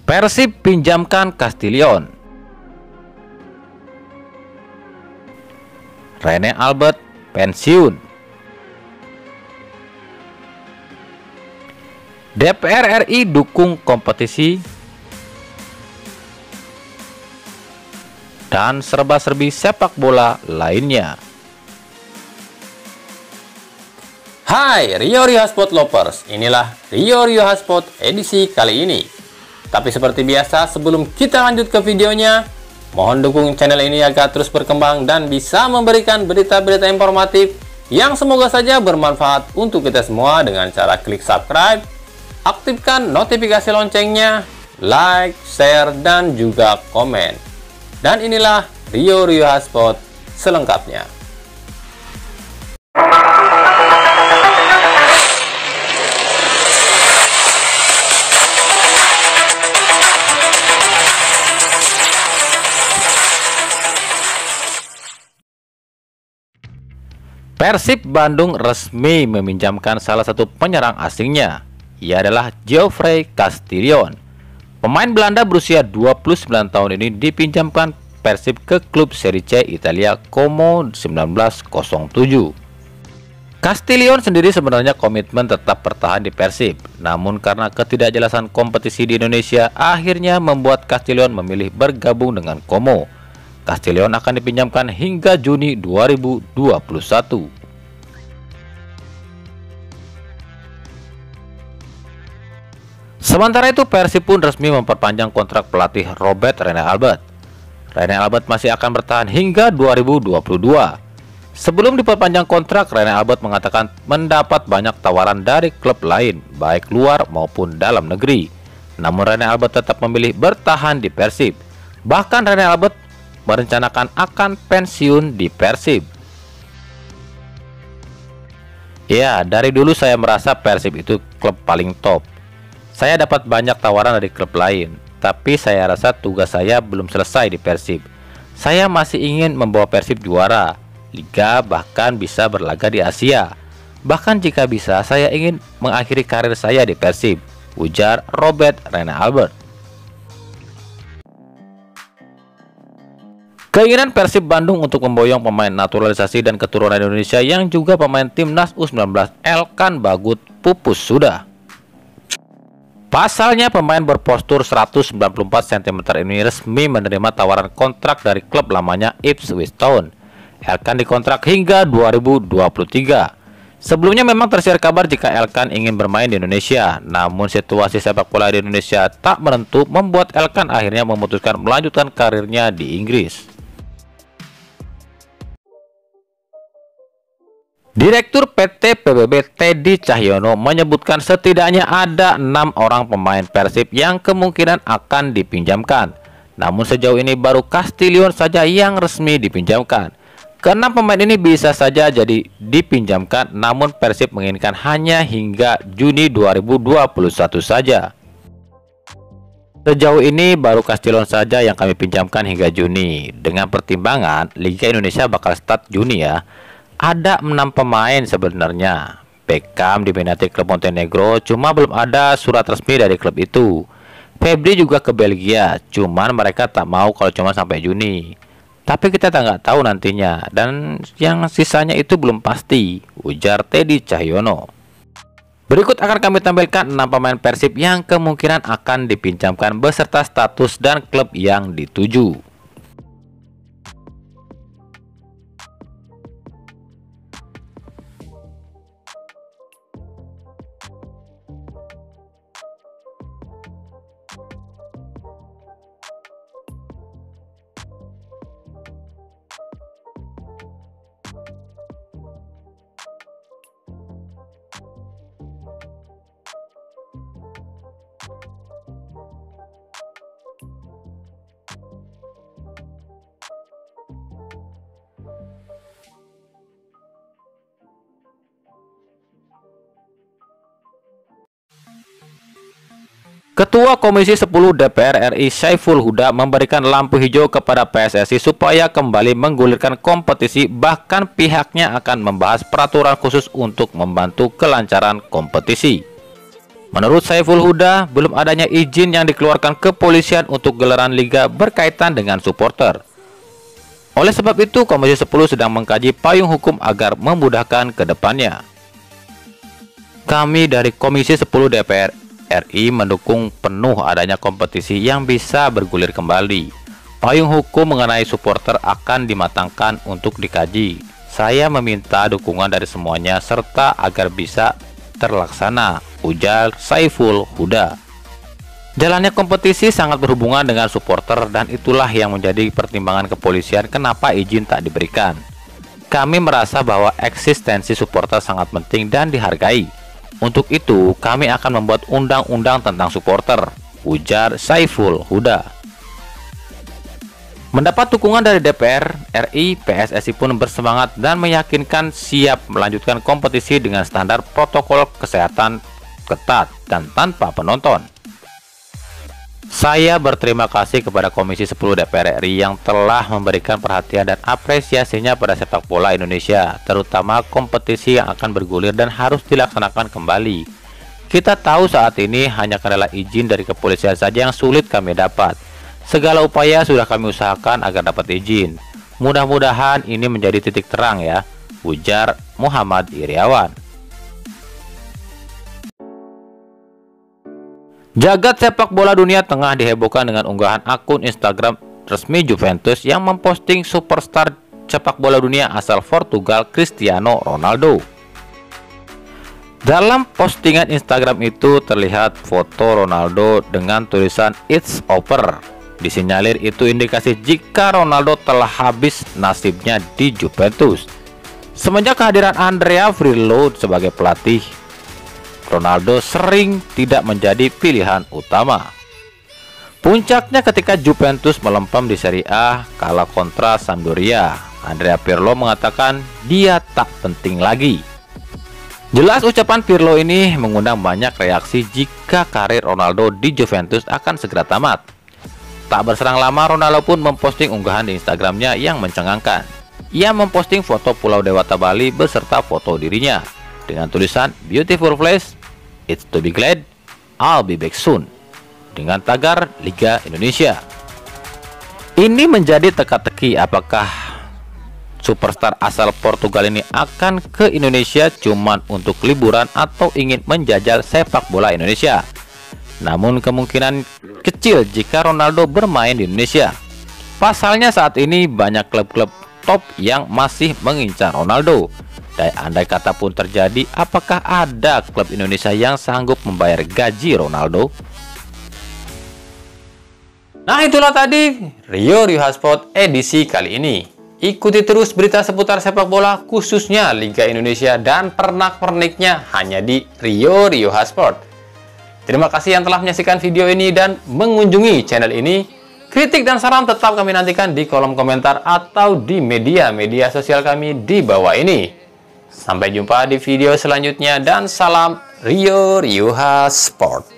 Persib pinjamkan Castillion. Rene Albert pensiun. DPR RI dukung kompetisi. Dan serba-serbi sepak bola lainnya. Hai Rio Hotspot Lovers, inilah Rio Hotspot edisi kali ini. Tapi seperti biasa, sebelum kita lanjut ke videonya, mohon dukung channel ini agar terus berkembang dan bisa memberikan berita-berita informatif yang semoga saja bermanfaat untuk kita semua dengan cara klik subscribe, aktifkan notifikasi loncengnya, like, share, dan juga komen. Dan inilah Rio Hotspot selengkapnya. Persib Bandung resmi meminjamkan salah satu penyerang asingnya. Ia adalah Geoffrey Castillion. Pemain Belanda berusia 29 tahun ini dipinjamkan Persib ke klub Serie C Italia Como 1907. Castillion sendiri sebenarnya komitmen tetap bertahan di Persib, namun karena ketidakjelasan kompetisi di Indonesia akhirnya membuat Castillion memilih bergabung dengan Como. Castillion akan dipinjamkan hingga Juni 2021. Sementara itu Persib pun resmi memperpanjang kontrak pelatih Robert Rene Albert. Rene Albert masih akan bertahan hingga 2022. Sebelum diperpanjang kontrak, Rene Albert mengatakan mendapat banyak tawaran dari klub lain, baik luar maupun dalam negeri. Namun Rene Albert tetap memilih bertahan di Persib. Bahkan Rene Albert merencanakan akan pensiun di Persib. Ya, dari dulu saya merasa Persib itu klub paling top. Saya dapat banyak tawaran dari klub lain, tapi saya rasa tugas saya belum selesai di Persib. Saya masih ingin membawa Persib juara Liga, bahkan bisa berlaga di Asia. Bahkan jika bisa, saya ingin mengakhiri karir saya di Persib, ujar Robert Rene Albert. Keinginan Persib Bandung untuk memboyong pemain naturalisasi dan keturunan Indonesia yang juga pemain timnas U19 Elkan Bagot pupus sudah. Pasalnya pemain berpostur 194 cm ini resmi menerima tawaran kontrak dari klub lamanya Ipswich Town. Elkan dikontrak hingga 2023. Sebelumnya memang tersiar kabar jika Elkan ingin bermain di Indonesia, namun situasi sepak bola di Indonesia tak menentu membuat Elkan akhirnya memutuskan melanjutkan karirnya di Inggris. Direktur PT PBB Teddy Cahyono menyebutkan setidaknya ada 6 orang pemain Persib yang kemungkinan akan dipinjamkan. Namun sejauh ini baru Castillion saja yang resmi dipinjamkan. Keenam pemain ini bisa saja jadi dipinjamkan, namun Persib menginginkan hanya hingga Juni 2021 saja. Sejauh ini baru Castillion saja yang kami pinjamkan hingga Juni. Dengan pertimbangan Liga Indonesia bakal start Juni ya. Ada 6 pemain sebenarnya. Beckham diminati klub Montenegro, cuma belum ada surat resmi dari klub itu. Febri juga ke Belgia, cuman mereka tak mau kalau cuma sampai Juni. Tapi kita nggak tahu nantinya, dan yang sisanya itu belum pasti, ujar Teddy Cahyono. Berikut akan kami tampilkan 6 pemain Persib yang kemungkinan akan dipinjamkan beserta status dan klub yang dituju. Ketua Komisi 10 DPR RI Syaiful Huda memberikan lampu hijau kepada PSSI supaya kembali menggulirkan kompetisi, bahkan pihaknya akan membahas peraturan khusus untuk membantu kelancaran kompetisi. Menurut Saiful Huda, belum adanya izin yang dikeluarkan kepolisian untuk gelaran liga berkaitan dengan supporter. Oleh sebab itu, Komisi 10 sedang mengkaji payung hukum agar memudahkan ke depannya. Kami dari Komisi 10 DPR RI mendukung penuh adanya kompetisi yang bisa bergulir kembali. Payung hukum mengenai supporter akan dimatangkan untuk dikaji. Saya meminta dukungan dari semuanya serta agar bisa terlaksana, ujar Saiful Huda. Jalannya kompetisi sangat berhubungan dengan supporter dan itulah yang menjadi pertimbangan kepolisian kenapa izin tak diberikan. Kami merasa bahwa eksistensi supporter sangat penting dan dihargai. Untuk itu, kami akan membuat undang-undang tentang supporter, ujar Saiful Huda. Mendapat dukungan dari DPR RI, PSSI pun bersemangat dan meyakinkan siap melanjutkan kompetisi dengan standar protokol kesehatan ketat dan tanpa penonton. Saya berterima kasih kepada Komisi 10 DPR RI yang telah memberikan perhatian dan apresiasinya pada sepak bola Indonesia, terutama kompetisi yang akan bergulir dan harus dilaksanakan kembali. Kita tahu saat ini hanya kendala izin dari kepolisian saja yang sulit kami dapat. Segala upaya sudah kami usahakan agar dapat izin. Mudah-mudahan ini menjadi titik terang ya, ujar Muhammad Iriawan. Jagat sepak bola dunia tengah dihebohkan dengan unggahan akun Instagram resmi Juventus yang memposting superstar sepak bola dunia asal Portugal Cristiano Ronaldo. Dalam postingan Instagram itu terlihat foto Ronaldo dengan tulisan "It's over". Disinyalir itu indikasi jika Ronaldo telah habis nasibnya di Juventus. Semenjak kehadiran Andrea Pirlo sebagai pelatih, Ronaldo sering tidak menjadi pilihan utama. Puncaknya ketika Juventus melempem di Serie A kalah kontra Sampdoria. Andrea Pirlo mengatakan dia tak penting lagi. Jelas ucapan Pirlo ini mengundang banyak reaksi jika karir Ronaldo di Juventus akan segera tamat. Tak berserang lama, Ronaldo pun memposting unggahan di Instagramnya yang mencengangkan. Ia memposting foto Pulau Dewata Bali beserta foto dirinya dengan tulisan "Beautiful place, it's to be glad, I'll be back soon" dengan tagar Liga Indonesia. Ini menjadi teka-teki apakah superstar asal Portugal ini akan ke Indonesia cuman untuk liburan atau ingin menjajal sepak bola Indonesia. Namun kemungkinan kecil jika Ronaldo bermain di Indonesia. Pasalnya saat ini banyak klub-klub top yang masih mengincar Ronaldo. Dan andai kata pun terjadi, apakah ada klub Indonesia yang sanggup membayar gaji Ronaldo? Nah, itulah tadi Rio Hotspot edisi kali ini. Ikuti terus berita seputar sepak bola khususnya Liga Indonesia dan pernak-perniknya hanya di Rio Hotspot. Terima kasih yang telah menyaksikan video ini dan mengunjungi channel ini. Kritik dan saran tetap kami nantikan di kolom komentar atau di media sosial kami di bawah ini. Sampai jumpa di video selanjutnya dan salam Rio Hotspot.